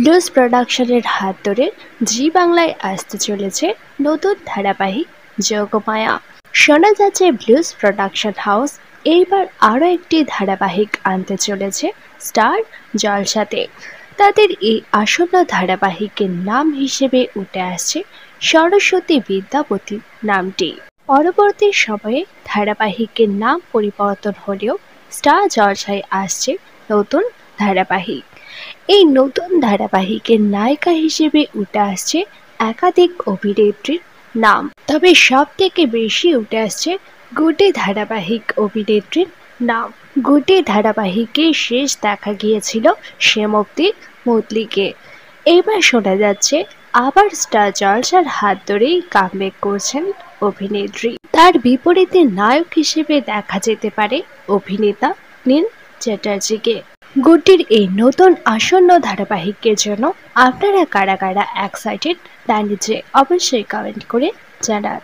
Blues প্রোডাকশনের হাত ধরে জি বাংলায় আসতে চলেছে নতুন ধারাবাহিক যোগমায়া। শোনা যাচ্ছে ব্লুজ প্রোডাকশন হাউস এইবার আরও একটি ধারাবাহিক আনতে চলেছে স্টার জলসাতে। তাদের এই আসন্ন ধারাবাহিকের নাম হিসেবে উঠে আসছে সরস্বতী বিদ্যাপতি নামটি। পরবর্তী সময়ে ধারাবাহিকের নাম পরিবর্তন হলেও স্টার জলসায় আসছে নতুন ধারাবাহিক। এই নতুন ধারাবাহিকের নায়িকা হিসেবে উঠে আসছে একাধিক অভিনেত্রীর নাম, তবে সব থেকে বেশি উঠে আসছে গুডি ধারাবাহিক অভিনেত্রীর নাম। গুডি ধারাবাহিকে শেষ দেখা গিয়েছিল শ্যামপ্তি মুদলিকে। এবার শোনা যাচ্ছে আবার স্টার জলসার হাত ধরেই কামব্যাক করছেন অভিনেত্রী। তার বিপরীতে নায়ক হিসেবে দেখা যেতে পারে অভিনেতা নীল চ্যাটার্জিকে। গুড্ডির এই নতুন আসন্ন ধারাবাহিকের জন্য আপনারা কারা কারা এক্সাইটেড তা নিচে অবশ্যই কমেন্ট করে জানান।